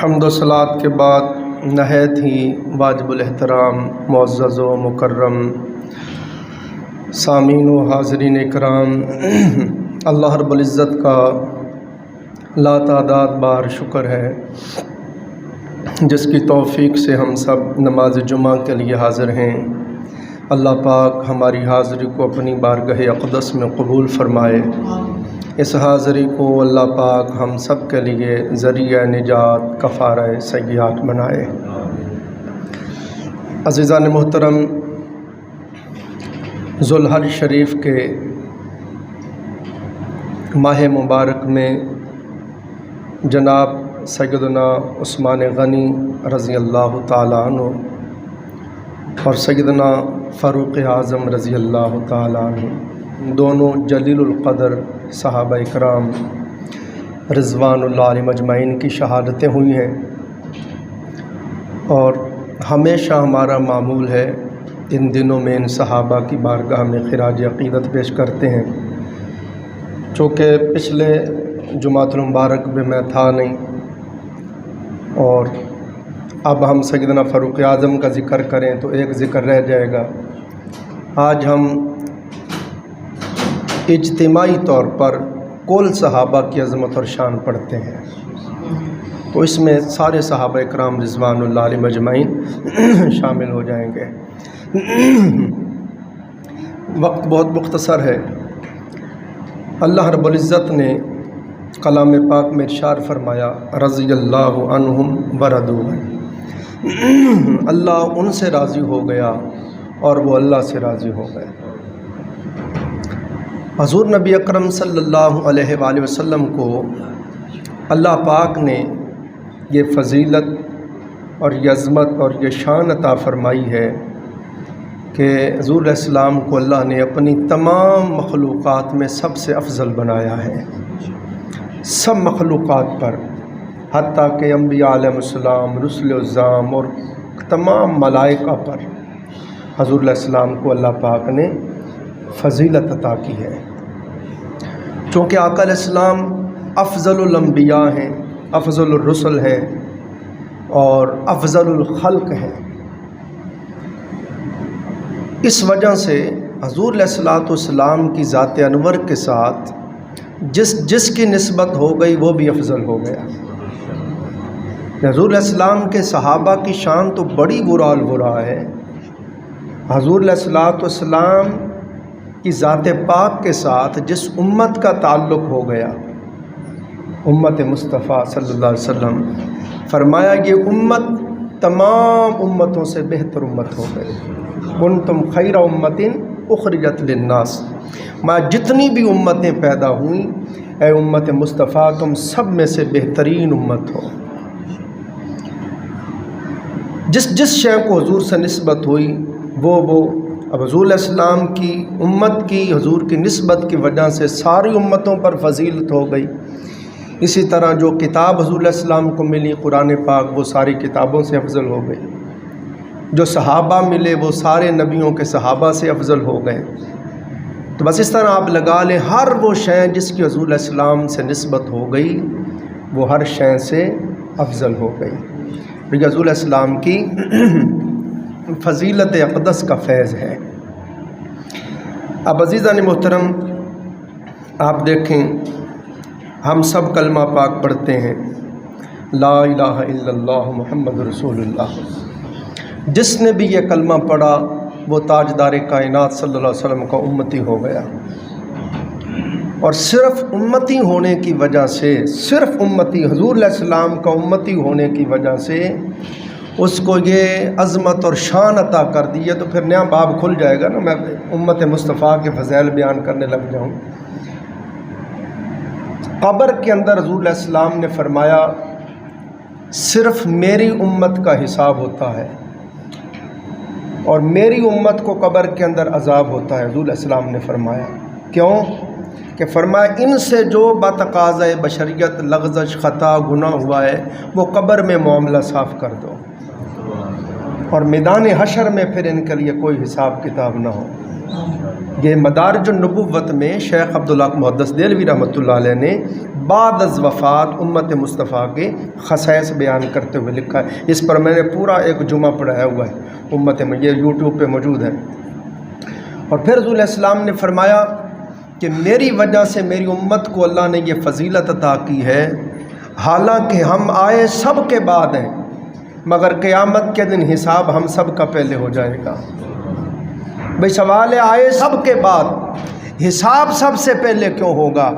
حمد و صلات کے بعد نہایت ہی واجب الاحترام معزز و مکرم سامعین و حاضرین اکرام، اللہ رب العزت کا لاتعداد بار شکر ہے جس کی توفیق سے ہم سب نماز جمعہ کے لیے حاضر ہیں۔ اللہ پاک ہماری حاضری کو اپنی بارگاہ اقدس میں قبول فرمائے۔ اس حاضری کو اللہ پاک ہم سب کے لیے ذریعہ نجات کفارہ سیئات بنائے۔ عزیزان محترم، ذوالحج شریف کے ماہ مبارک میں جناب سیدنا عثمان غنی رضی اللہ تعالیٰ عنہ اور سیدنا فاروق اعظم رضی اللہ تعالیٰ عنہ دونوں جلیل القدر صحابہ اکرام رضوان اللہ علیہم اجمعین کی شہادتیں ہوئی ہیں، اور ہمیشہ ہمارا معمول ہے ان دنوں میں ان صحابہ کی بارگاہ میں خراج عقیدت پیش کرتے ہیں۔ چونکہ پچھلے جمعۃ المبارک میں تھا نہیں، اور اب ہم سیدنا فاروق اعظم کا ذکر کریں تو ایک ذکر رہ جائے گا۔ آج ہم اجتماعی طور پر کل صحابہ کی عظمت اور شان پڑھتے ہیں، تو اس میں سارے صحابہ اکرام رضوان اللہ علیہم اجمعین شامل ہو جائیں گے۔ وقت بہت مختصر ہے۔ اللہ رب العزت نے کلام پاک میں ارشاد فرمایا، رضی اللہ عنہم ورضوا عنہ، اللہ ان سے راضی ہو گیا اور وہ اللہ سے راضی ہو گئے۔ حضور نبی اکرم صلی اللہ علیہ وآلہ وسلم کو اللہ پاک نے یہ فضیلت اور یہ عظمت اور یہ شان عطا فرمائی ہے کہ حضور علیہ السلام کو اللہ نے اپنی تمام مخلوقات میں سب سے افضل بنایا ہے، سب مخلوقات پر، حتیٰ کہ انبیاء علیہ السلام، رسل اعظام اور تمام ملائکہ پر حضور علیہ السلام کو اللہ پاک نے فضیلت عطا کی ہے۔ چونکہ آقا علیہ السلام افضل الانبیاء ہیں، افضل الرسل ہیں اور افضل الخلق ہیں، اس وجہ سے حضور علیہ السلام کی ذات انور کے ساتھ جس کی نسبت ہو گئی وہ بھی افضل ہو گیا۔ حضور علیہ السلام کے صحابہ کی شان تو بڑی برا البرا ہے۔ حضور علیہ السلام کی ذات پاک کے ساتھ جس امت کا تعلق ہو گیا، امت مصطفیٰ صلی اللہ علیہ وسلم، فرمایا یہ امت تمام امتوں سے بہتر امت ہو گئی۔ کنتم خیر امت اخرجت للناس، میں جتنی بھی امتیں پیدا ہوئیں، اے امت مصطفیٰ تم سب میں سے بہترین امت ہو۔ جس شے کو حضور سے نسبت ہوئی وہ اب حضور علیہ السلام کی امت کی حضور کی نسبت کی وجہ سے ساری امتوں پر فضیلت ہو گئی۔ اسی طرح جو کتاب حضور علیہ السلام کو ملی قرآن پاک، وہ ساری کتابوں سے افضل ہو گئی۔ جو صحابہ ملے وہ سارے نبیوں کے صحابہ سے افضل ہو گئے۔ تو بس اس طرح آپ لگا لیں، ہر وہ شے جس کی حضور علیہ السلام سے نسبت ہو گئی وہ ہر شے سے افضل ہو گئی، کیونکہ حضور علیہ السلام کی فضیلت اقدس کا فیض ہے۔ اب عزیزان محترم، آپ دیکھیں ہم سب کلمہ پاک پڑھتے ہیں، لا الہ الا اللہ محمد رسول اللہ۔ جس نے بھی یہ کلمہ پڑھا وہ تاجدار کائنات صلی اللہ علیہ وسلم کا امتی ہو گیا، اور صرف امتی ہونے کی وجہ سے، صرف امتی حضور علیہ السلام کا امتی ہونے کی وجہ سے اس کو یہ عظمت اور شان عطا کر دی ہے۔ تو پھر نیا باب کھل جائے گا نا، میں امت مصطفیٰ کے فضائل بیان کرنے لگ جاؤں۔ قبر کے اندر حضور علیہ السلام نے فرمایا صرف میری امت کا حساب ہوتا ہے، اور میری امت کو قبر کے اندر عذاب ہوتا ہے۔ حضور علیہ السلام نے فرمایا کیوں؟ کہ فرمایا ان سے جو بتقاضۂ بشریت لغزش خطا گناہ ہوا ہے وہ قبر میں معاملہ صاف کر دو، اور میدان حشر میں پھر ان کے لیے کوئی حساب کتاب نہ ہو۔ یہ مدارج النبوت میں شیخ عبدالحق محدث دہلوی رحمۃ اللہ علیہ نے بعد از وفات امت مصطفیٰ کے خصائص بیان کرتے ہوئے لکھا ہے. اس پر میں نے پورا ایک جمعہ پڑھایا ہوا ہے امت میں، یہ یوٹیوب پہ موجود ہے. اور پھر رسول السلام نے فرمایا کہ میری وجہ سے میری امت کو اللہ نے یہ فضیلت عطا کی ہے، حالانکہ ہم آئے سب کے بعد ہیں، مگر قیامت کے دن حساب ہم سب کا پہلے ہو جائے گا. بھئی سوال ہے آئے سب کے بعد حساب سب سے پہلے کیوں ہوگا؟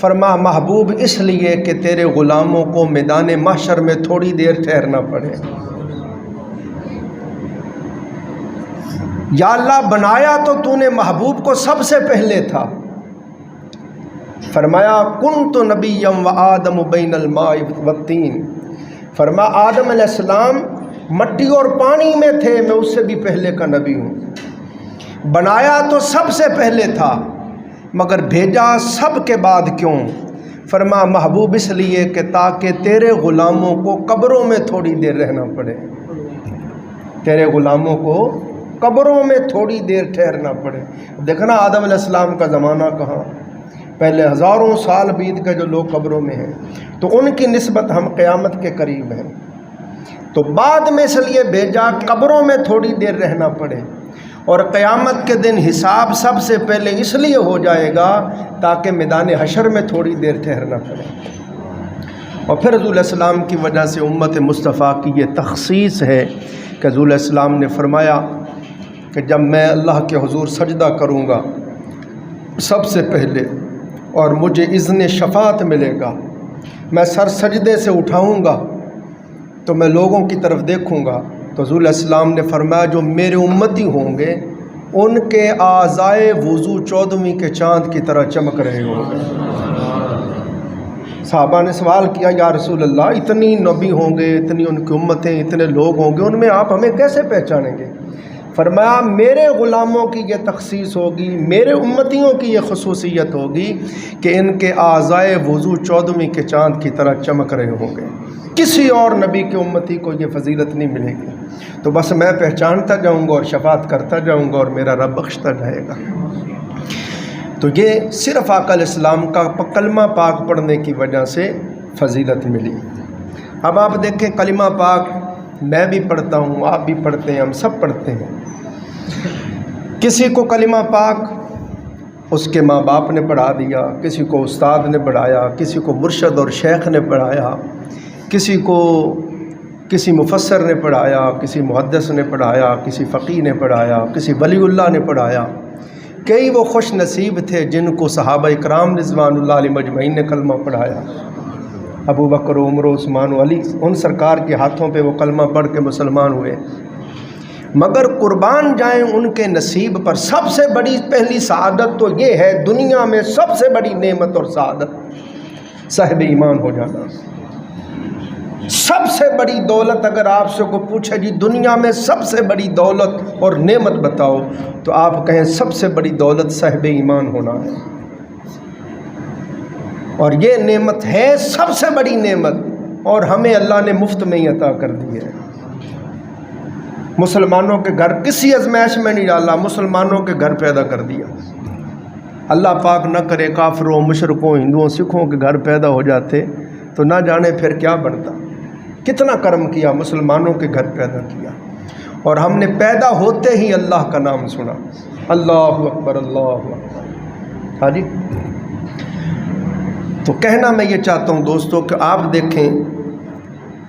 فرما محبوب اس لیے کہ تیرے غلاموں کو میدان محشر میں تھوڑی دیر ٹھہرنا پڑے. یا اللہ بنایا تو نے محبوب کو سب سے پہلے تھا. فرمایا کنت نبیم و آدم بین الماء والطین. فرما آدم علیہ السلام مٹی اور پانی میں تھے، میں اس سے بھی پہلے کا نبی ہوں. بنایا تو سب سے پہلے تھا مگر بھیجا سب کے بعد کیوں؟ فرما محبوب اس لیے کہ تاکہ تیرے غلاموں کو قبروں میں تھوڑی دیر رہنا پڑے، تیرے غلاموں کو قبروں میں تھوڑی دیر ٹھہرنا پڑے. دیکھنا آدم علیہ السلام کا زمانہ کہاں، پہلے ہزاروں سال بیت کے جو لوگ قبروں میں ہیں، تو ان کی نسبت ہم قیامت کے قریب ہیں. تو بعد میں اس لیے بھیجا قبروں میں تھوڑی دیر رہنا پڑے، اور قیامت کے دن حساب سب سے پہلے اس لیے ہو جائے گا تاکہ میدان حشر میں تھوڑی دیر ٹھہرنا پڑے. اور پھر رسول السلام کی وجہ سے امت مصطفیٰ کی یہ تخصیص ہے کہ رسول السلام نے فرمایا کہ جب میں اللہ کے حضور سجدہ کروں گا سب سے پہلے اور مجھے اذن شفاعت ملے گا، میں سر سجدے سے اٹھاؤں گا تو میں لوگوں کی طرف دیکھوں گا تو رسول السلام نے فرمایا جو میرے امتی ہوں گے ان کے اعضائے وضو 14ویں کے چاند کی طرح چمک رہے ہوں گے. صحابہ نے سوال کیا یا رسول اللہ اتنی نبی ہوں گے، اتنی ان کی امتیں، اتنے لوگ ہوں گے، ان میں آپ ہمیں کیسے پہچانیں گے؟ فرمایا میرے غلاموں کی یہ تخصیص ہوگی، میرے امتیوں کی یہ خصوصیت ہوگی کہ ان کے اعضائے وضو 14ویں کے چاند کی طرح چمک رہے ہوں گے. کسی اور نبی کے امتی کو یہ فضیلت نہیں ملے گی. تو بس میں پہچانتا جاؤں گا اور شفاعت کرتا جاؤں گا اور میرا رب بخشتا جائے گا. تو یہ صرف آقا علیہ السلام کا کلمہ پاک پڑھنے کی وجہ سے فضیلت ملی. اب آپ دیکھیں کلمہ پاک میں بھی پڑھتا ہوں، آپ بھی پڑھتے ہیں، ہم سب پڑھتے ہیں. کسی کو کلمہ پاک اس کے ماں باپ نے پڑھا دیا، کسی کو استاد نے پڑھایا، کسی کو مرشد اور شیخ نے پڑھایا، کسی کو کسی مفسر نے پڑھایا، کسی محدث نے پڑھایا، کسی فقیہ نے پڑھایا، کسی ولی اللہ نے پڑھایا. کئی وہ خوش نصیب تھے جن کو صحابہ اکرام رضوان اللہ علیہ مجمعین نے کلمہ پڑھایا. ابو بکر و عمر و عثمان و علی، ان سرکار کے ہاتھوں پہ وہ کلمہ پڑھ کے مسلمان ہوئے. مگر قربان جائیں ان کے نصیب پر. سب سے بڑی پہلی سعادت تو یہ ہے، دنیا میں سب سے بڑی نعمت اور سعادت صاحب ایمان ہو جانا. سب سے بڑی دولت اگر آپ سے کو پوچھے جی دنیا میں سب سے بڑی دولت اور نعمت بتاؤ تو آپ کہیں سب سے بڑی دولت صاحب ایمان ہونا ہے. اور یہ نعمت ہے سب سے بڑی نعمت، اور ہمیں اللہ نے مفت میں ہی عطا کر دی ہے. مسلمانوں کے گھر کسی ازمائش میں نہیں ڈالا، مسلمانوں کے گھر پیدا کر دیا. اللہ پاک نہ کرے کافروں، مشرکوں، ہندوؤں، سکھوں کے گھر پیدا ہو جاتے تو نہ جانے پھر کیا بنتا. کتنا کرم کیا، مسلمانوں کے گھر پیدا کیا. اور ہم نے پیدا ہوتے ہی اللہ کا نام سنا، اللہ اکبر اللہ اکبر. ہاں جی. تو کہنا میں یہ چاہتا ہوں دوستو کہ آپ دیکھیں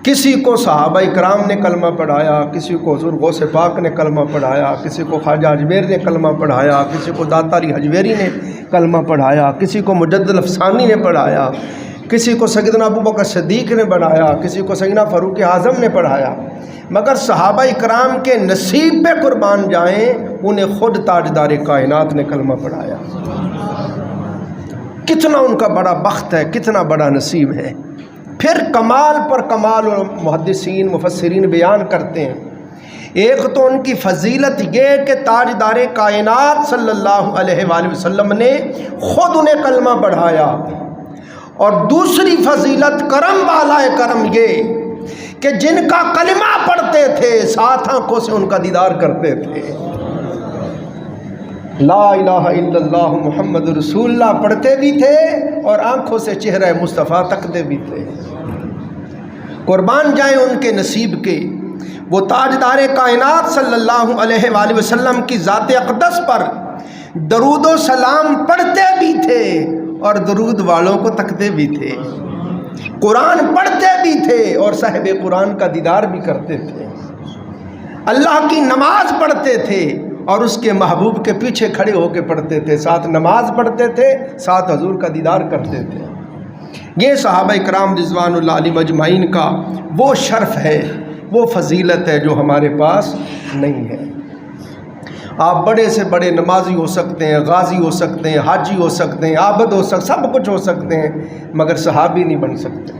کسی کو صحابہ اکرام نے کلمہ پڑھایا، کسی کو حضور غوث پاک نے کلمہ پڑھایا، کسی کو خواجہ اجمیر نے کلمہ پڑھایا، کسی کو داتا علی حجویری نے کلمہ پڑھایا، کسی کو مجدد الافسانی نے پڑھایا، کسی کو سیدنا ابو بکر صدیق نے پڑھایا، کسی کو سیدنا فاروق اعظم نے پڑھایا. مگر صحابہ اکرام کے نصیب پہ قربان جائیں، انہیں خود تاجدار کائنات نے کلمہ پڑھایا. کتنا ان کا بڑا بخت ہے، کتنا بڑا نصیب ہے. پھر کمال پر کمال محدثین مفسرین بیان کرتے ہیں. ایک تو ان کی فضیلت یہ کہ تاجدار کائنات صلی اللہ علیہ وآلہ وسلم نے خود انہیں کلمہ پڑھایا. اور دوسری فضیلت کرم والا کرم یہ کہ جن کا کلمہ پڑھتے تھے 7 آنکھوں سے ان کا دیدار کرتے تھے. لا الہ الا اللہ محمد رسول اللہ پڑھتے بھی تھے اور آنکھوں سے چہرہ مصطفیٰ تکتے بھی تھے۔ قربان جائیں ان کے نصیب کے، وہ تاجدار کائنات صلی اللہ علیہ وآلہ وسلم کی ذات اقدس پر درود و سلام پڑھتے بھی تھے اور درود والوں کو تکتے بھی تھے، قرآن پڑھتے بھی تھے اور صاحب قرآن کا دیدار بھی کرتے تھے، اللہ کی نماز پڑھتے تھے اور اس کے محبوب کے پیچھے کھڑے ہو کے پڑھتے تھے، ساتھ نماز پڑھتے تھے، ساتھ حضور کا دیدار کرتے تھے۔ یہ صحابہ کرام رضوان اللہ علیہم اجمعین کا وہ شرف ہے، وہ فضیلت ہے جو ہمارے پاس نہیں ہے۔ آپ بڑے سے بڑے نمازی ہو سکتے ہیں، غازی ہو سکتے ہیں، حاجی ہو سکتے ہیں، عابد ہو سکتے، سب کچھ ہو سکتے ہیں، مگر صحابی نہیں بن سکتے۔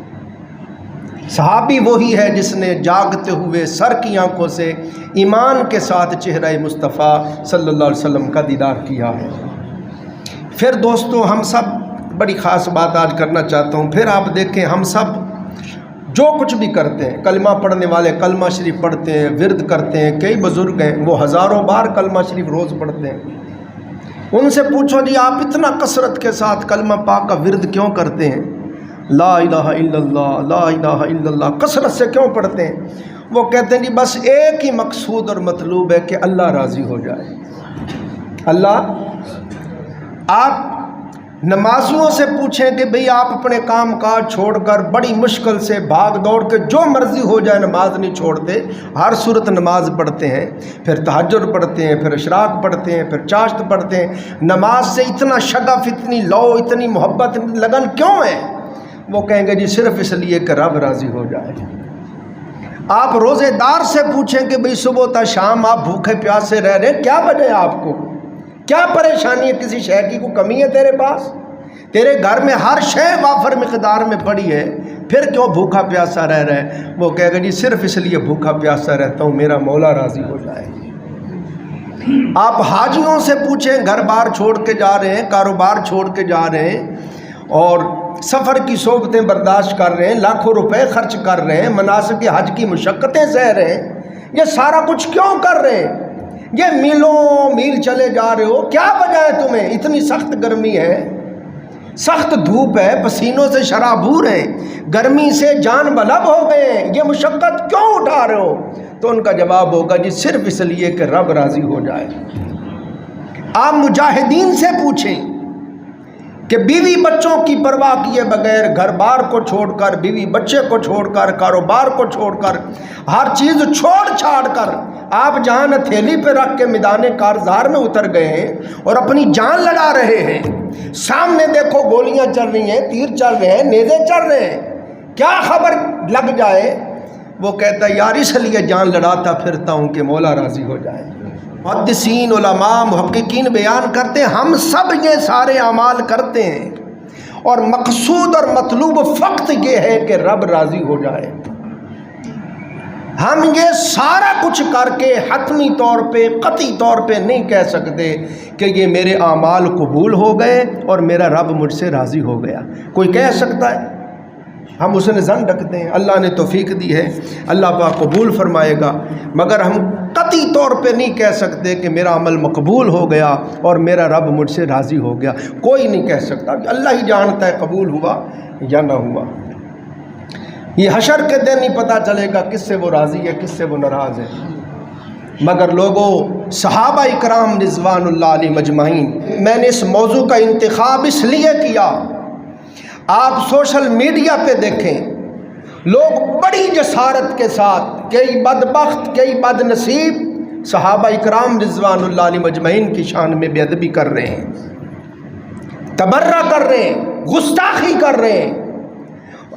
صحابی وہی ہے جس نے جاگتے ہوئے سر کی آنکھوں سے ایمان کے ساتھ چہرہ مصطفیٰ صلی اللہ علیہ وسلم کا دیدار کیا ہے۔ پھر دوستو ہم سب، بڑی خاص بات آج کرنا چاہتا ہوں، پھر آپ دیکھیں ہم سب جو کچھ بھی کرتے ہیں، کلمہ پڑھنے والے کلمہ شریف پڑھتے ہیں، ورد کرتے ہیں، کئی بزرگ ہیں وہ ہزاروں بار کلمہ شریف روز پڑھتے ہیں۔ ان سے پوچھو جی آپ اتنا کثرت کے ساتھ کلمہ پاک کا ورد کیوں کرتے ہیں؟ لا الہ الا اللہ، لا الہ الا اللہ کثرت سے کیوں پڑھتے ہیں؟ وہ کہتے ہیں جی بس ایک ہی مقصود اور مطلوب ہے کہ اللہ راضی ہو جائے۔ اللہ، آپ نمازیوں سے پوچھیں کہ بھئی آپ اپنے کام کاج چھوڑ کر بڑی مشکل سے بھاگ دوڑ کے جو مرضی ہو جائے نماز نہیں چھوڑتے، ہر صورت نماز پڑھتے ہیں، پھر تہجد پڑھتے ہیں، پھر اشراق پڑھتے ہیں، پھر چاشت پڑھتے ہیں، نماز سے اتنا شغف، اتنی لو، اتنی محبت، اتنی لگن کیوں ہے؟ وہ کہیں گے جی صرف اس لیے کہ رب راضی ہو جائے۔ آپ روزے دار سے پوچھیں کہ بھئی صبح تا شام آپ بھوکے پیاسے رہ رہے ہیں، کیا وجہ ہے آپ کو؟ کیا پریشانی ہے؟ کسی شے کی کوئی کمی ہے تیرے پاس؟ تیرے گھر میں ہر شے وافر مقدار میں پڑی ہے، پھر کیوں بھوکا پیاسا رہ رہا ہے؟ وہ کہے گا جی صرف اس لیے بھوکا پیاسا رہتا ہوں میرا مولا راضی ہو جائے۔ آپ حاجیوں سے پوچھیں، گھر بار چھوڑ کے جا رہے ہیں، کاروبار چھوڑ کے جا رہے ہیں اور سفر کی صحبتیں برداشت کر رہے ہیں، لاکھوں روپے خرچ کر رہے ہیں، مناسک حج کی مشقتیں سہ رہے ہیں، یہ سارا کچھ کیوں کر رہے ہیں؟ یہ میلوں میل چلے جا رہے ہو، کیا وجہ ہے تمہیں؟ اتنی سخت گرمی ہے، سخت دھوپ ہے، پسینوں سے شرابور ہیں، گرمی سے جان بلب ہو گئے ہیں، یہ مشقت کیوں اٹھا رہے ہو؟ تو ان کا جواب ہوگا جی صرف اس لیے کہ رب راضی ہو جائے۔ آپ مجاہدین سے پوچھیں کہ بیوی بچوں کی پرواہ کیے بغیر گھر بار کو چھوڑ کر، بیوی بچے کو چھوڑ کر، کاروبار کو چھوڑ کر، ہر چیز چھوڑ چھاڑ کر آپ جان ہتھیلی پہ رکھ کے میدان کارزار میں اتر گئے ہیں اور اپنی جان لڑا رہے ہیں۔ سامنے دیکھو گولیاں چل رہی ہیں، تیر چل رہے ہیں، نیزے چل رہے ہیں، کیا خبر لگ جائے؟ وہ کہتا ہے یار اس لیے جان لڑاتا پھرتا ہوں کہ مولا راضی ہو جائے۔ محدثین، علماء، محققین بیان کرتے ہیں ہم سب یہ سارے اعمال کرتے ہیں اور مقصود اور مطلوب فقط یہ ہے کہ رب راضی ہو جائے۔ ہم یہ سارا کچھ کر کے حتمی طور پہ، قطعی طور پہ نہیں کہہ سکتے کہ یہ میرے اعمال قبول ہو گئے اور میرا رب مجھ سے راضی ہو گیا۔ کوئی کہہ سکتا ہے؟ ہم اس نے ظن رکھتے ہیں، اللہ نے توفیق دی ہے، اللہ پاک قبول فرمائے گا، مگر ہم قطعی طور پہ نہیں کہہ سکتے کہ میرا عمل مقبول ہو گیا اور میرا رب مجھ سے راضی ہو گیا۔ کوئی نہیں کہہ سکتا، اللہ ہی جانتا ہے قبول ہوا یا نہ ہوا۔ یہ حشر کے دن ہی پتہ چلے گا کس سے وہ راضی ہے، کس سے وہ ناراض ہے۔ مگر لوگوں، صحابہ اکرام رضوان اللہ علیہم اجمعین، میں نے اس موضوع کا انتخاب اس لیے کیا، آپ سوشل میڈیا پہ دیکھیں لوگ بڑی جسارت کے ساتھ، کئی بدبخت، کئی بد نصیب صحابہ اکرام رضوان اللہ علیہم اجمعین کی شان میں بے ادبی کر رہے ہیں، تبرہ کر رہے ہیں، گستاخی کر رہے ہیں۔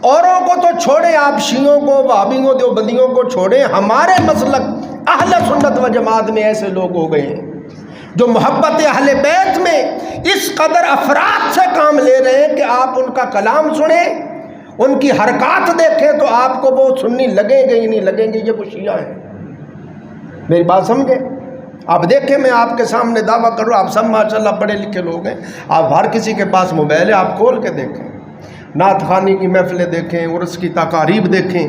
اوروں کو تو چھوڑیں، آپ شیعوں کو، وہابیوں، دیوبندیوں کو چھوڑیں، ہمارے مسلک اہل سنت و جماعت میں ایسے لوگ ہو گئے ہیں جو محبت اہل بیت میں اس قدر افراد سے کام لے رہے ہیں کہ آپ ان کا کلام سنیں، ان کی حرکات دیکھیں تو آپ کو وہ سنی لگیں گے ہی نہیں لگیں گے، یہ وہ شیعہ ہیں۔ میری بات سمجھیں؟ آپ دیکھیں، میں آپ کے سامنے دعویٰ کر رہا ہوں، آپ سب ماشاءاللہ پڑھے لکھے لوگ ہیں، آپ ہر کسی کے پاس موبائل ہے، آپ کھول کے دیکھیں، نعت خوانی کی محفلیں دیکھیں، عرس کی تقاریب دیکھیں،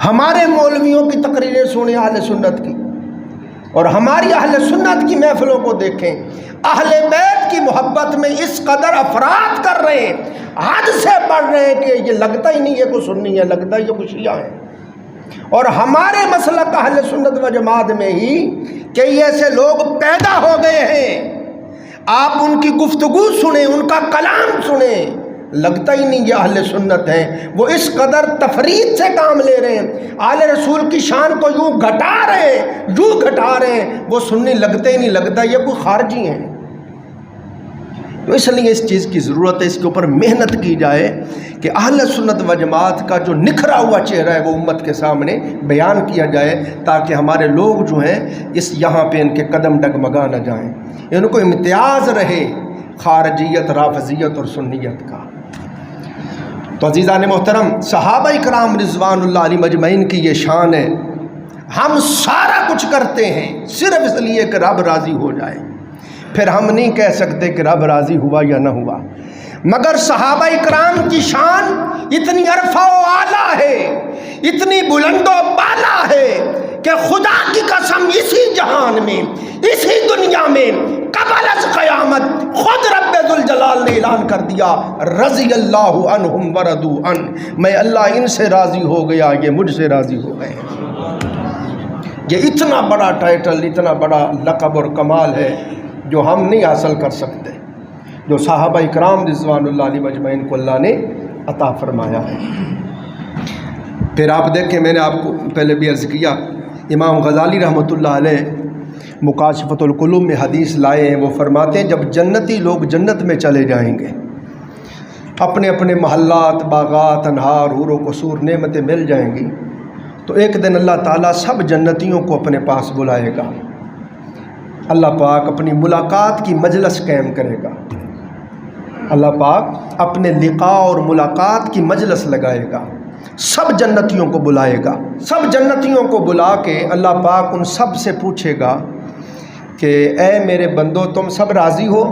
ہمارے مولویوں کی تقریریں سنیں اہل سنت کی، اور ہماری اہل سنت کی محفلوں کو دیکھیں، اہل بیت کی محبت میں اس قدر افراد کر رہے ہیں، حد سے بڑھ رہے ہیں کہ یہ لگتا ہی نہیں یہ کوئی سنی ہے، لگتا ہے یہ کوئی شیعہ ہے۔ اور ہمارے مسلک اہل سنت و جماعت میں ہی کئی ایسے لوگ پیدا ہو گئے ہیں، آپ ان کی گفتگو سنیں، ان کا کلام سنیں، لگتا ہی نہیں یہ اہل سنت ہیں۔ وہ اس قدر تفرید سے کام لے رہے ہیں، آل رسول کی شان کو یوں گھٹا رہے ہیں، یوں گھٹا رہے ہیں، وہ سنی لگتے ہی نہیں، لگتا یہ کوئی خارجی ہیں۔ تو اس لیے اس چیز کی ضرورت ہے، اس کے اوپر محنت کی جائے کہ اہل سنت و جماعت کا جو نکھرا ہوا چہرہ ہے وہ امت کے سامنے بیان کیا جائے، تاکہ ہمارے لوگ جو ہیں اس یہاں پہ ان کے قدم ڈگمگا نہ جائیں، ان کو امتیاز رہے خارجیت، رافضیت اور سنیت کا۔ تو عزیزان محترم، صحابہ کرام رضوان اللہ علیہ مجمعین کی یہ شان ہے، ہم سارا کچھ کرتے ہیں صرف اس لیے کہ رب راضی ہو جائے، پھر ہم نہیں کہہ سکتے کہ رب راضی ہوا یا نہ ہوا۔ مگر صحابہ کرام کی شان اتنی عرفہ و اعلیٰ ہے، اتنی بلند و بالا ہے کہ خدا کی قسم اسی جہان میں، اسی دنیا میں قبل از قیامت خود رب ذوالجلال نے اعلان کر دیا، رضی اللہ عنہم ورضوا عنہ، میں اللہ ان سے راضی ہو گیا، یہ مجھ سے راضی ہو گئے۔ یہ اتنا بڑا ٹائٹل، اتنا بڑا لقب اور کمال ہے جو ہم نہیں حاصل کر سکتے، جو صحابہ کرام رضوان اللہ علیہ مجمعین کو اللہ نے عطا فرمایا ہے۔ پھر آپ دیکھیں، میں نے آپ کو پہلے بھی عرض کیا، امام غزالی رحمۃ اللہ علیہ مکاشفۃ القلوب میں حدیث لائے ہیں، وہ فرماتے ہیں جب جنتی لوگ جنت میں چلے جائیں گے، اپنے اپنے محلات، باغات، انہار، حور و قصور، نعمتیں مل جائیں گی، تو ایک دن اللہ تعالیٰ سب جنتیوں کو اپنے پاس بلائے گا، اللہ پاک اپنی ملاقات کی مجلس قائم کرے گا، اللہ پاک اپنے لقاء اور ملاقات کی مجلس لگائے گا، سب جنتیوں کو بلائے گا، سب جنتیوں کو بلا کے اللہ پاک ان سب سے پوچھے گا کہ اے میرے بندو تم سب راضی ہو،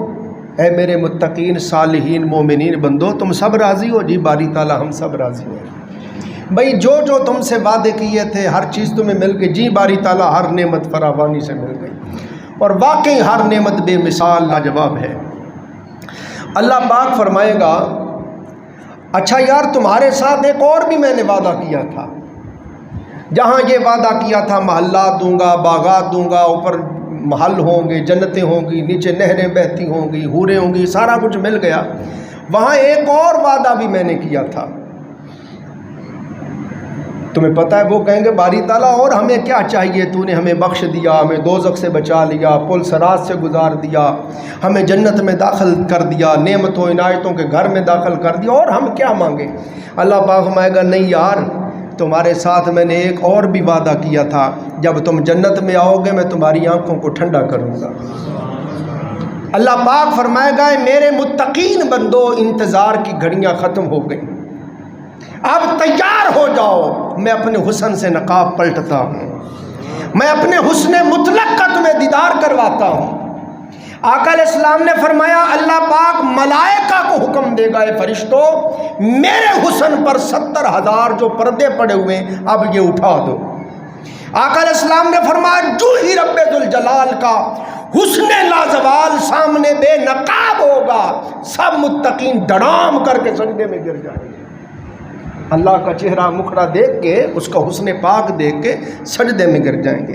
اے میرے متقین صالحین مومنین بندو تم سب راضی ہو؟ جی باری تعالیٰ ہم سب راضی ہیں۔ بھئی جو جو تم سے وعدے کیے تھے ہر چیز تمہیں مل گئی؟ جی باری تعالیٰ ہر نعمت فراوانی سے مل گئی، اور واقعی ہر نعمت بے مثال لاجواب ہے۔ اللہ پاک فرمائے گا اچھا یار تمہارے ساتھ ایک اور بھی میں نے وعدہ کیا تھا، جہاں یہ وعدہ کیا تھا محلات دوں گا، باغات دوں گا، اوپر محل ہوں گے، جنتیں ہوں گی، نیچے نہریں بہتی ہوں گی، حوریں ہوں گی، سارا کچھ مل گیا، وہاں ایک اور وعدہ بھی میں نے کیا تھا، تمہیں پتہ ہے وہ کہیں گے باری تعالیٰ اور ہمیں کیا چاہیے، تو نے ہمیں بخش دیا، ہمیں دوزخ سے بچا لیا، پل صراط سے گزار دیا، ہمیں جنت میں داخل کر دیا، نعمتوں عنایتوں کے گھر میں داخل کر دیا، اور ہم کیا مانگے؟ اللہ پاک فرمائے گا نہیں یار، تمہارے ساتھ میں نے ایک اور بھی وعدہ کیا تھا، جب تم جنت میں آؤ گے میں تمہاری آنکھوں کو ٹھنڈا کروں گا۔ اللہ پاک فرمائے گا میرے متقین بندو انتظار کی گھڑیاں ختم ہو گئیں، اب تیار ہو جاؤ، میں اپنے حسن سے نقاب پلٹتا ہوں، میں اپنے حسن مطلق کا تمہیں دیدار کرواتا ہوں۔ آقا علیہ السلام نے فرمایا اللہ پاک ملائکہ کو حکم دے گا اے فرشتوں میرے حسن پر 70,000 جو پردے پڑے ہوئے ہیں اب یہ اٹھا دو۔ آقا علیہ السلام نے فرمایا جو ہی رب ذوالجلال کا حسن لازوال سامنے بے نقاب ہوگا سب متقین دڑام کر کے سجدے میں گر جائیں گے، اللہ کا چہرہ مکھڑا دیکھ کے، اس کا حسن پاک دیکھ کے سجدے میں گر جائیں گے۔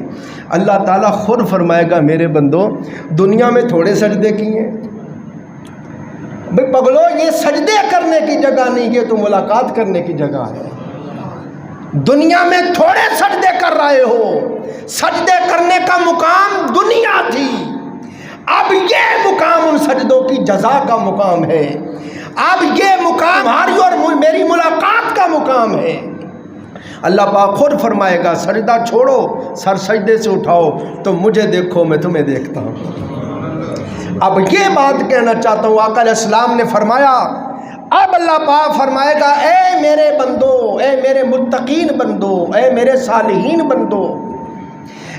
اللہ تعالیٰ خود فرمائے گا میرے بندو دنیا میں تھوڑے سجدے کیے، بھئی پگلو یہ سجدے کرنے کی جگہ نہیں، یہ تو ملاقات کرنے کی جگہ ہے، دنیا میں تھوڑے سجدے کر رہے ہو، سجدے کرنے کا مقام دنیا تھی، اب یہ مقام ان سجدوں کی جزا کا مقام ہے، اب یہ مقام تمہاری اور میری ملاقات کا مقام ہے۔ اللہ پاک خود فرمائے گا سجدہ چھوڑو، سر سجدے سے اٹھاؤ، تو مجھے دیکھو میں تمہیں دیکھتا ہوں۔ اب یہ بات کہنا چاہتا ہوں، آقا علیہ السلام نے فرمایا اب اللہ پاک فرمائے گا اے میرے بندو، اے میرے متقین بندو، اے میرے صالحین بندو،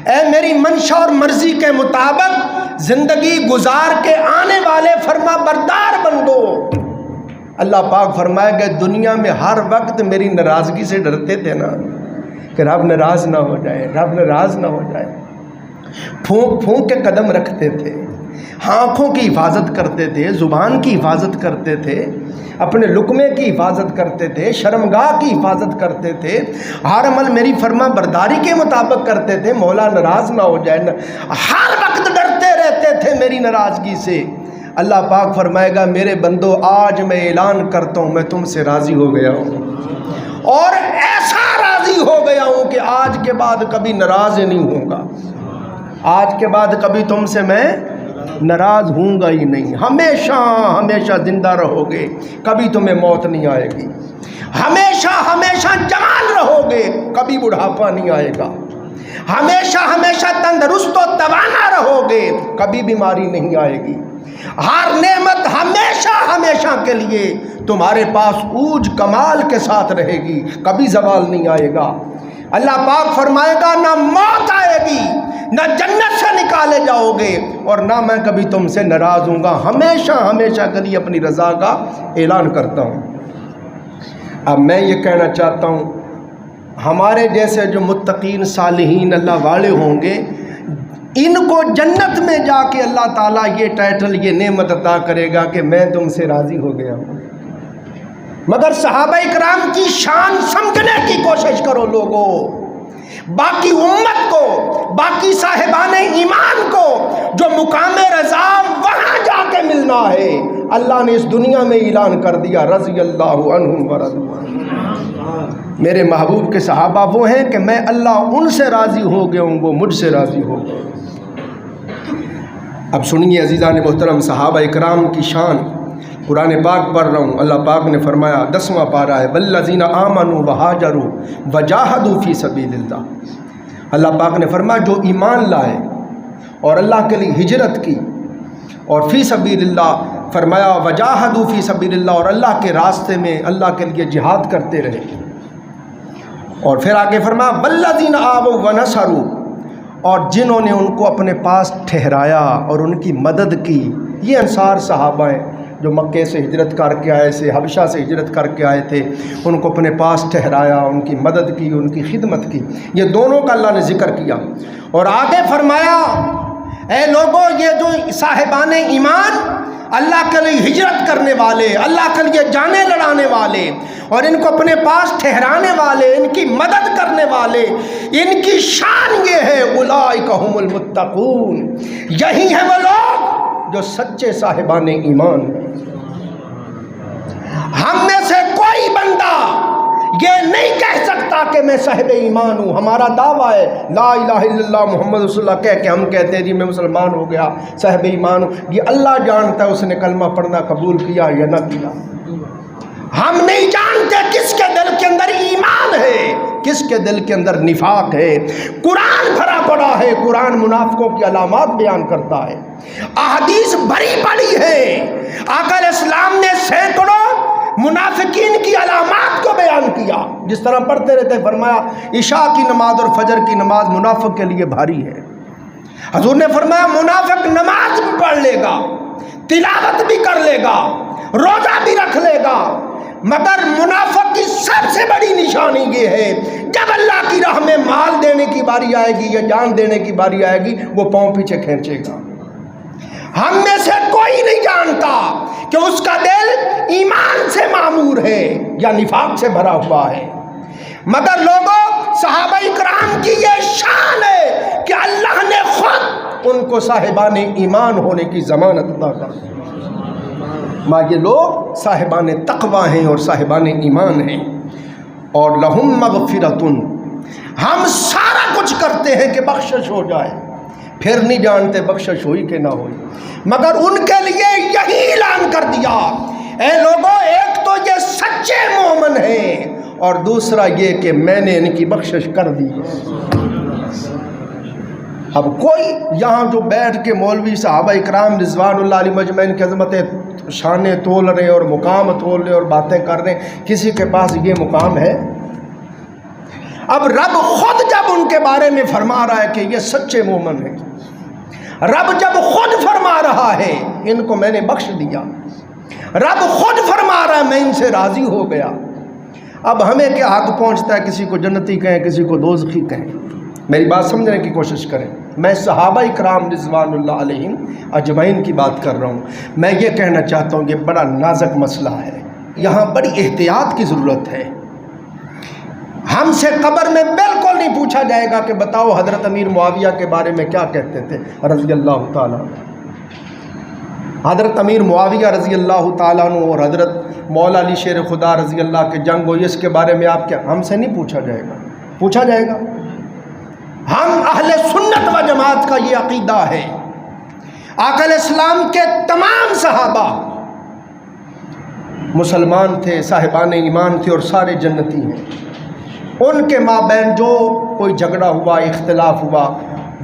اے میری منشا اور مرضی کے مطابق زندگی گزار کے آنے والے فرما بردار بندو، اللہ پاک فرمائے گا دنیا میں ہر وقت میری ناراضگی سے ڈرتے تھے نا، کہ رب ناراض نہ ہو جائے، رب ناراض نہ ہو جائے، پھونک پھونک کے قدم رکھتے تھے، آنکھوں کی حفاظت کرتے تھے، زبان کی حفاظت کرتے تھے، اپنے لقمے کی حفاظت کرتے تھے، شرمگاہ کی حفاظت کرتے تھے، ہر عمل میری فرما برداری کے مطابق کرتے تھے، مولا ناراض نہ ہو جائے، ہر وقت ڈرتے رہتے تھے میری ناراضگی سے۔ اللہ پاک فرمائے گا میرے بندو آج میں اعلان کرتا ہوں میں تم سے راضی ہو گیا ہوں، اور ایسا راضی ہو گیا ہوں کہ آج کے بعد کبھی ناراض نہیں ہوں گا، آج کے بعد کبھی تم سے میں ناراض ہوں گا ہی نہیں، ہمیشہ ہمیشہ زندہ رہو گے، کبھی تمہیں موت نہیں آئے گی، ہمیشہ ہمیشہ جوان رہو گے، کبھی بڑھاپا نہیں آئے گا، ہمیشہ ہمیشہ تندرست و توانا رہو گے، کبھی بیماری نہیں آئے گی، ہر نعمت ہمیشہ ہمیشہ کے لیے تمہارے پاس اوج کمال کے ساتھ رہے گی، کبھی زوال نہیں آئے گا۔ اللہ پاک فرمائے گا نہ موت آئے گی، نہ جنت سے نکالے جاؤ گے، اور نہ میں کبھی تم سے ناراض ہوں گا، ہمیشہ ہمیشہ کے لیے اپنی رضا کا اعلان کرتا ہوں۔ اب میں یہ کہنا چاہتا ہوں ہمارے جیسے جو متقین صالحین اللہ والے ہوں گے، ان کو جنت میں جا کے اللہ تعالیٰ یہ ٹائٹل یہ نعمت عطا کرے گا کہ میں تم سے راضی ہو گیا ہوں۔ مگر صحابہ اکرام کی شان سمجھنے کی کوشش کرو لوگوں، باقی امت کو، باقی صاحبان ایمان کو جو مقام رضا وہاں جا کے ملنا ہے، اللہ نے اس دنیا میں اعلان کر دیا رضی اللہ عنہم ورضوا عنہ۔ میرے محبوب کے صحابہ وہ ہیں کہ میں اللہ ان سے راضی ہو گیا ہوں، وہ مجھ سے راضی ہو گئے۔ اب سنیے عزیزان محترم صحابہ اکرام کی شان، قرآن پاک پڑھ رہا ہوں، اللہ پاک نے فرمایا 10واں پارہ ہے والذین آمنوا وہاجروا وجاہدوا فی سبیل اللہ۔ اللہ پاک نے فرمایا جو ایمان لائے اور اللہ کے لیے ہجرت کی، اور فی سبیل اللہ فرمایا وجاہدوا فی سبیل اللہ، اور اللہ کے راستے میں اللہ کے لیے جہاد کرتے رہے، اور پھر آگے فرمایا والذین آووا ونصروا، اور جنہوں نے ان کو اپنے پاس ٹھہرایا اور ان کی مدد کی۔ یہ انصار صحابہ ہیں جو مکے سے ہجرت کر کے آئے تھے، حبشہ سے ہجرت کر کے آئے تھے، ان کو اپنے پاس ٹھہرایا، ان کی مدد کی، ان کی خدمت کی، یہ دونوں کا اللہ نے ذکر کیا۔ اور آگے فرمایا اے لوگوں یہ جو صاحبان ایمان، اللہ کے لیے ہجرت کرنے والے، اللہ کے لیے جانیں لڑانے والے، اور ان کو اپنے پاس ٹھہرانے والے، ان کی مدد کرنے والے، ان کی شان یہ ہے اولئک هم المتقون، یہی ہیں وہ لوگ جو سچے صاحبان ایمان ہیں۔ ہم میں سے کوئی بندہ یہ نہیں کہہ سکتا کہ میں صاحب ایمان ہوں، ہمارا دعویٰ ہے لا الہ الا اللہ محمد رسول اللہ کہہ کے ہم کہتے ہیں جی میں مسلمان ہو گیا، صاحب ایمان ہوں، یہ اللہ جانتا ہے اس نے کلمہ پڑھنا قبول کیا یا نہ کیا۔ ہم نہیں جانتے کس کے دل کے اندر ایمان ہے، کس کے دل کے اندر نفاق ہے۔ قرآن بھرا پڑا ہے، قرآن منافقوں کی علامات بیان کرتا ہے، احادیث بھری پڑی ہے، آقا علیہ السلام نے سینکڑوں منافقین کی علامات کو بیان کیا، جس طرح پڑھتے رہتے فرمایا عشاء کی نماز اور فجر کی نماز منافق کے لیے بھاری ہے۔ حضور نے فرمایا منافق نماز بھی پڑھ لے گا، تلاوت بھی کر لے گا، روزہ بھی رکھ لے گا، مگر منافق کی سب سے بڑی نشانی یہ ہے جب اللہ کی راہ میں مال دینے کی باری آئے گی یا جان دینے کی باری آئے گی وہ پاؤں پیچھے کھینچے گا۔ ہم میں سے کوئی نہیں جانتا کہ اس کا دل ایمان سے معمور ہے یا نفاق سے بھرا ہوا ہے، مگر لوگوں صحابہ اکرام کی یہ شان ہے کہ اللہ نے خود ان کو صاحبان ایمان ہونے کی ضمانت عطا کر دی۔ ماں یہ لوگ صاحبان تقوی ہیں اور صاحبان ایمان ہیں، اور لہم مغفرتن، ہم سارا کچھ کرتے ہیں کہ بخشش ہو جائے، پھر نہیں جانتے بخشش ہوئی کہ نہ ہوئی، مگر ان کے لیے یہی اعلان کر دیا اے لوگوں ایک تو یہ سچے مومن ہیں اور دوسرا یہ کہ میں نے ان کی بخشش کر دی۔ اب کوئی یہاں جو بیٹھ کے مولوی صحابہ اکرام رضوان اللہ علیہ مجمعین کی عظمت شانیں تول رہے اور مقام تول رہے اور باتیں کر رہے ہیں، کسی کے پاس یہ مقام ہے؟ اب رب خود جب ان کے بارے میں فرما رہا ہے کہ یہ سچے مومن ہیں، رب جب خود فرما رہا ہے ان کو میں نے بخش دیا، رب خود فرما رہا ہے میں ان سے راضی ہو گیا، اب ہمیں کیا حق پہنچتا ہے کسی کو جنتی کہیں کسی کو دوزخی کہیں؟ میری بات سمجھنے کی کوشش کریں۔ میں صحابہ اکرام رضوان اللہ علیہم اجمعین کی بات کر رہا ہوں۔ میں یہ کہنا چاہتا ہوں کہ بڑا نازک مسئلہ ہے، یہاں بڑی احتیاط کی ضرورت ہے۔ ہم سے قبر میں بالکل نہیں پوچھا جائے گا کہ بتاؤ حضرت امیر معاویہ کے بارے میں کیا کہتے تھے رضی اللہ تعالیٰ عنہ۔ حضرت امیر معاویہ رضی اللہ تعالیٰ عنہ اور حضرت مولا علی شیر خدا رضی اللہ کے جنگ ہوئی، اس کے بارے میں آپ کیا، ہم سے نہیں پوچھا جائے گا، پوچھا جائے گا؟ ہم اہل سنت و جماعت کا یہ عقیدہ ہے، آقا علیہ السلام کے تمام صحابہ مسلمان تھے، صاحبان ایمان تھے اور سارے جنتی ہیں۔ ان کے مابین جو کوئی جھگڑا ہوا، اختلاف ہوا،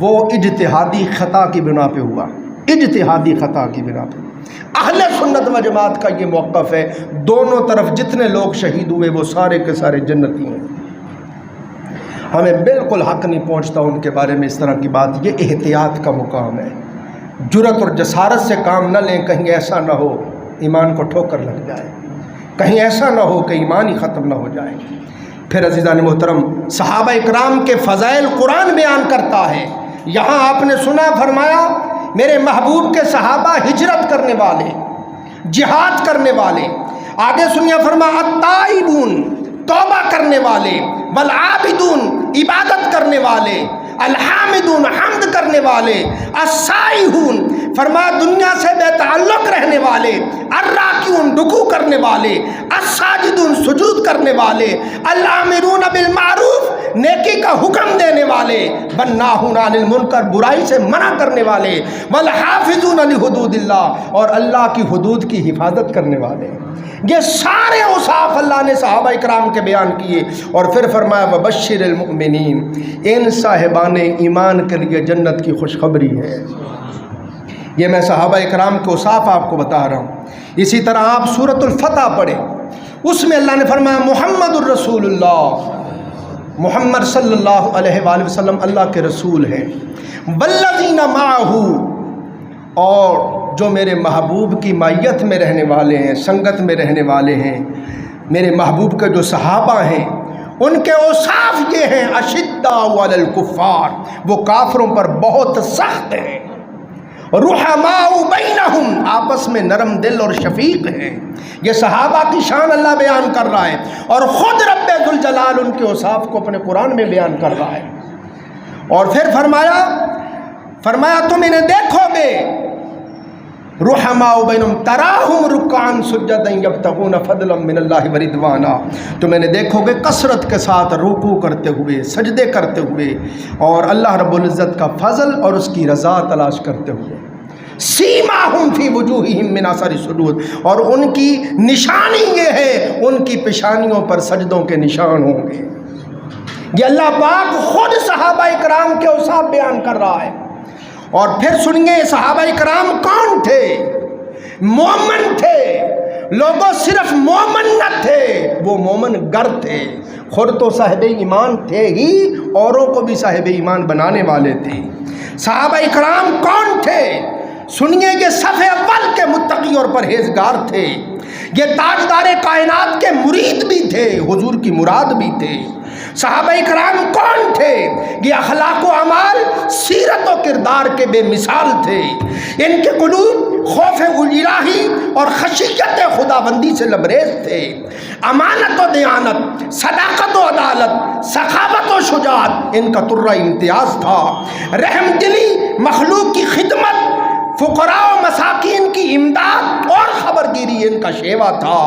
وہ اجتہادی خطا کی بنا پہ ہوا، اجتہادی خطا کی بنا پہ۔ اہل سنت و جماعت کا یہ موقف ہے، دونوں طرف جتنے لوگ شہید ہوئے وہ سارے کے سارے جنتی ہیں۔ ہمیں بالکل حق نہیں پہنچتا ان کے بارے میں اس طرح کی بات، یہ احتیاط کا مقام ہے۔ جرأت اور جسارت سے کام نہ لیں، کہیں ایسا نہ ہو ایمان کو ٹھوکر لگ جائے، کہیں ایسا نہ ہو کہ ایمان ہی ختم نہ ہو جائے۔ پھر عزیزان محترم، صحابہ اکرام کے فضائل قرآن بیان کرتا ہے۔ یہاں آپ نے سنا، فرمایا میرے محبوب کے صحابہ ہجرت کرنے والے، جہاد کرنے والے۔ آگے سنیا، فرمایا التائبون، توبہ کرنے والے، والعابدون، عبادت کرنے والے، الحامدون، حمد کرنے والے، السائحون، فرمایا دنیا سے بے تعلق رہنے والے، الراکعون، رکوع کرنے والے، الساجدون، سجود کرنے والے، الامرون بالمعروف، نیکی کا حکم دینے والے، والناہون عن المنکر، برائی سے منع کرنے والے، والحافظون لحدود اللہ، اور اللہ کی حدود کی حفاظت کرنے والے۔ یہ سارے اوصاف اللہ نے صحابہ اکرام کے بیان کیے، اور پھر فرمایا وبشر المؤمنین، ان صاحبان ایمان کے لیے جنت کی خوشخبری ہے۔ یہ میں صحابہ اکرام کے اوصاف آپ کو بتا رہا ہوں۔ اسی طرح آپ سورۃ الفتح پڑھیں، اس میں اللہ نے فرمایا محمد الرسول اللہ، محمد صلی اللہ علیہ وآلہ وسلم اللہ کے رسول ہیں، والذین معہ، اور جو میرے محبوب کی معیت میں رہنے والے ہیں، سنگت میں رہنے والے ہیں، میرے محبوب کے جو صحابہ ہیں، ان کے اوصاف یہ ہیں اشداء علی الکفار، وہ کافروں پر بہت سخت ہیں، رحماء بینہم، آپس میں نرم دل اور شفیق ہیں۔ یہ صحابہ کی شان اللہ بیان کر رہا ہے، اور خود رب ذوالجلال ان کے اوصاف کو اپنے قرآن میں بیان کر رہا ہے۔ اور پھر فرمایا تم انہیں دیکھو گے، رحماء بینہم تراہم رکعا سجدا یبتغون فضلا من اللہ ورضوانا، تم انہیں دیکھو گے کثرت کے ساتھ رکوع کرتے ہوئے، سجدے کرتے ہوئے، اور اللہ رب العزت کا فضل اور اس کی رضا تلاش کرتے ہوئے۔ سیماہم فی وجوہہم من اثر السجود، اور ان کی نشانی یہ ہے، ان کی پیشانیوں پر سجدوں کے نشان ہوں گے۔ یہ اللہ پاک خود صحابہ اکرام کے اوصاف بیان کر رہا ہے۔ اور پھر سنیے صحابہ اکرام کون تھے؟ مومن تھے، لوگوں صرف مومن نہ تھے، وہ مومن گر تھے، خود تو صاحب ایمان تھے ہی، اوروں کو بھی صاحب ایمان بنانے والے تھے۔ صحابہ اکرام کون تھے؟ سنیے، یہ صف اول کے متقی اور پرہیزگار تھے، یہ تاجدار کائنات کے مرید بھی تھے، حضور کی مراد بھی تھے۔ صحابہ اکرام کون تھے؟ یہ اخلاق و اعمال، سیرت و کردار کے بے مثال تھے، ان کے قلوب خوف الہی اور خشیت خداوندی سے لبریز تھے، امانت و دیانت، صداقت و عدالت، سخاوت و شجاعت ان کا ترہ امتیاز تھا، رحم دلی، مخلوق کی خدمت، فقراء و مساکین کی امداد اور خبرگیری ان کا شیوا تھا۔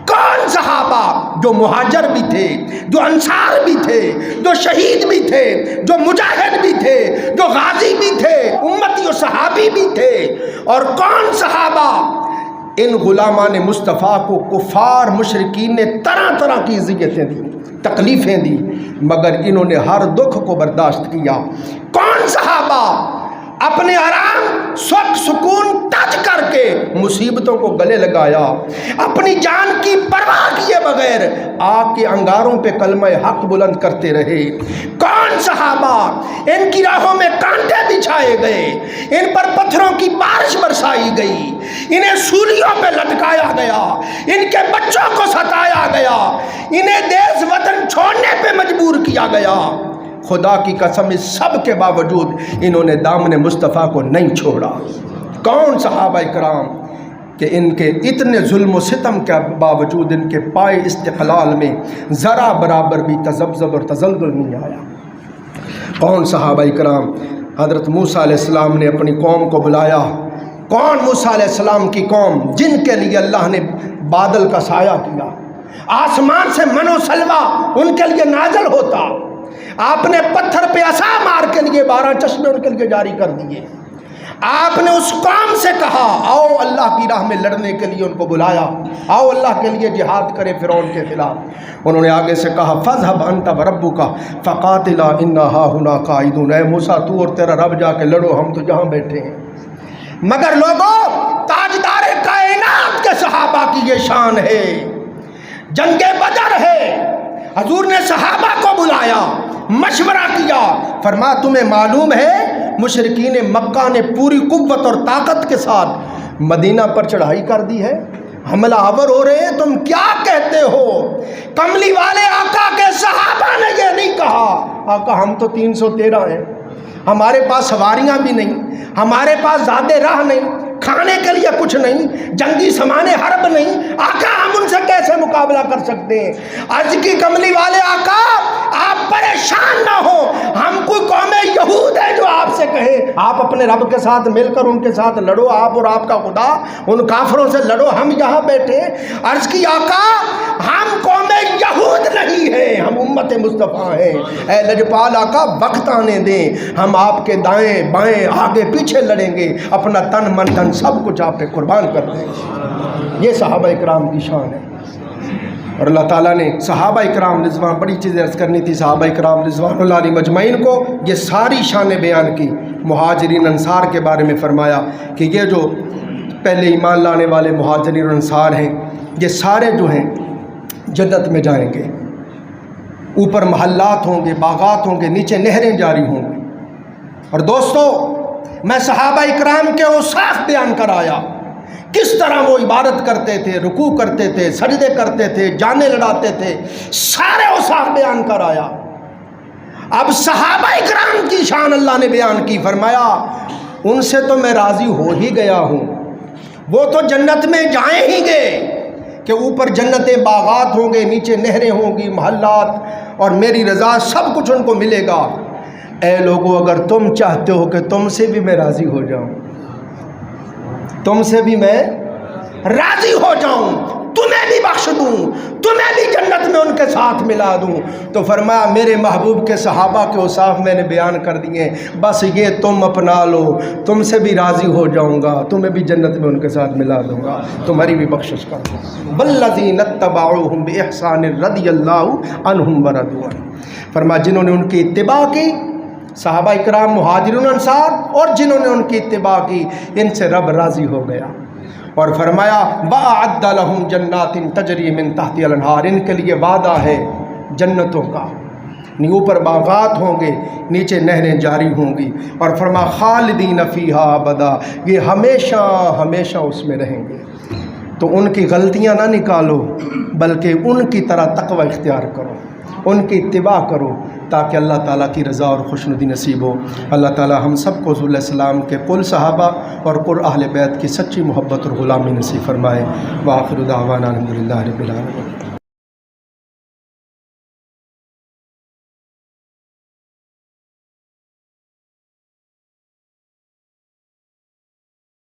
کون صحابہ جو مہاجر بھی تھے، جو انصار بھی تھے، جو شہید بھی تھے، جو مجاہد بھی تھے، جو غازی بھی تھے، امتی و صحابی بھی تھے، اور کون صحابہ ان غلامان مصطفیٰ کو کفار مشرکین نے طرح طرح کی اذیتیں دی، تکلیفیں دی، مگر انہوں نے ہر دکھ کو برداشت کیا۔ کون صحابہ اپنے آرام سکھ سکون تج کر کے مصیبتوں کو گلے لگایا، اپنی جان کی پرواہ کیے بغیر آگ کے انگاروں پہ کلمہ حق بلند کرتے رہے۔ کون صحابہ ان کی راہوں میں کانٹے بچھائے گئے، ان پر پتھروں کی بارش برسائی گئی، انہیں سولیوں پہ لٹکایا گیا، ان کے بچوں کو ستایا گیا، انہیں دیس وطن چھوڑنے پہ مجبور کیا گیا۔ خدا کی قسم اس سب کے باوجود انہوں نے دامن مصطفیٰ کو نہیں چھوڑا۔ کون صحابہ کرام کہ ان کے اتنے ظلم و ستم کے باوجود ان کے پائے استقلال میں ذرا برابر بھی تذبذب اور تزلزل نہیں آیا؟ کون صحابہ کرام؟ حضرت موسیٰ علیہ السلام نے اپنی قوم کو بلایا۔ کون موسیٰ علیہ السلام کی قوم جن کے لیے اللہ نے بادل کا سایہ کیا، آسمان سے من و سلوہ ان کے لیے نازل ہوتا، آپ نے پتھر پہ عصا مار کے لیے 12 چشمے ان کے لیے جاری کر دیے، آپ نے اس قوم سے کہا آؤ اللہ کی راہ میں لڑنے کے لیے ان کو بلایا، آؤ اللہ کے لیے جہاد کرے فرعون کے خلاف۔ انہوں نے آگے سے کہا فَاذْهَبْ أَنْتَ وَرَبُّكَ فَقَاتِلَا إِنَّا هَاهُنَا قَاعِدُونَ، اے موسیٰ تو اور تیرا رب جا کے لڑو، ہم تو یہاں بیٹھے ہیں۔ مگر لوگوں، تاجدار کائنات کے صحابہ کی یہ شان ہے، جنگ بدر ہے، حضور نے صحابہ کو بلایا، مشورہ کیا، فرمایا تمہیں معلوم ہے مشرکین مکہ نے پوری قوت اور طاقت کے ساتھ مدینہ پر چڑھائی کر دی ہے، حملہ آور ہو رہے ہیں، تم کیا کہتے ہو؟ کملی والے آقا کے صحابہ نے یہ نہیں کہا، آقا ہم تو 313 ہیں، ہمارے پاس سواریاں بھی نہیں، ہمارے پاس زیادہ راہ نہیں، کھانے کے لیے کچھ نہیں، جنگی سامان حرب نہیں، آقا ہم ان سے کیسے مقابلہ کر سکتے ہیں؟ آج کی کملی والے آقا آپ پریشان نہ ہو، ہم کوئی قوم یہود ہے جو آپ سے کہے آپ اپنے رب کے ساتھ مل کر ان کے ساتھ لڑو، آپ اور آپ کا خدا ان کافروں سے لڑو، ہم یہاں بیٹھے۔ عرض کی آقا ہم قوم یہود نہیں ہیں، ہم امت مصطفیٰ ہیں، اے لجپال آقا وقت آنے دیں، ہم آپ کے دائیں بائیں آگے پیچھے لڑیں گے، اپنا تن من دھن سب کچھ آپ پہ قربان کر دیں گے۔ یہ صحابہ اکرام کی شان ہے۔ اور اللہ تعالیٰ نے صحابہ اکرام رضوان، بڑی چیزیں عرض کرنی تھی صحابہ اکرام رضوان اللہ علیہ مجمعین کو، یہ ساری شانیں بیان کی۔ مہاجرین انصار کے بارے میں فرمایا کہ یہ جو پہلے ایمان لانے والے مہاجرین انصار ہیں، یہ سارے جو ہیں جنت میں جائیں گے، اوپر محلات ہوں گے، باغات ہوں گے، نیچے نہریں جاری ہوں گی۔ اور دوستو میں صحابہ اکرام کے اوصاف بیان کرایا، کس طرح وہ عبادت کرتے تھے، رکوع کرتے تھے، سجدے کرتے تھے، جانیں لڑاتے تھے، سارے اوصاف بیان کرایا۔ اب صحابہ اکرام کی شان اللہ نے بیان کی، فرمایا ان سے تو میں راضی ہو ہی گیا ہوں، وہ تو جنت میں جائیں ہی گے کہ اوپر جنتیں باغات ہوں گے، نیچے نہریں ہوں گی، محلات، اور میری رضا سب کچھ ان کو ملے گا۔ اے لوگو اگر تم چاہتے ہو کہ تم سے بھی میں راضی ہو جاؤں، تم سے بھی میں راضی ہو جاؤں، تمہیں بھی بخش دوں، تمہیں بھی جنت میں ان کے ساتھ ملا دوں، تو فرمایا میرے محبوب کے صحابہ کے اوصاف میں نے بیان کر دیے، بس یہ تم اپنا لو، تم سے بھی راضی ہو جاؤں گا، تمہیں بھی جنت میں ان کے ساتھ ملا دوں گا، تمہاری بھی بخشش کر دوں گا۔ والذین اتبعوہم بإحسان رضی اللہ عنہم ورضوا عنہ، فرمایا جنہوں نے ان کی اتباع کی، صحابہ اکرام مہاجرون انصار، اور جنہوں نے ان کی اتباع کی، ان سے رب راضی ہو گیا۔ اور فرمایا وَأَعَدَّ لَهُمْ جَنَّاتٍ تَجْرِي مِن تَحْتِهَا الْأَنْهَارُ، ان کے لیے وعدہ ہے جنتوں کا، اوپر باغات ہوں گے، نیچے نہریں جاری ہوں گی، اور فرمایا خالدین فیہا ابدا، یہ ہمیشہ ہمیشہ اس میں رہیں گے۔ تو ان کی غلطیاں نہ نکالو، بلکہ ان کی طرح تقوی اختیار کرو، ان کی اتباع کرو، تاکہ اللہ تعالیٰ کی رضا اور خوشنودی نصیب ہو۔ اللہ تعالیٰ ہم سب کو رسول اللہ علیہ السلام کے کل صحابہ اور کل اہل بیت کی سچی محبت اور غلامی نصیب فرمائے۔ وآخر دعوانا الحمدللہ رب العالمین۔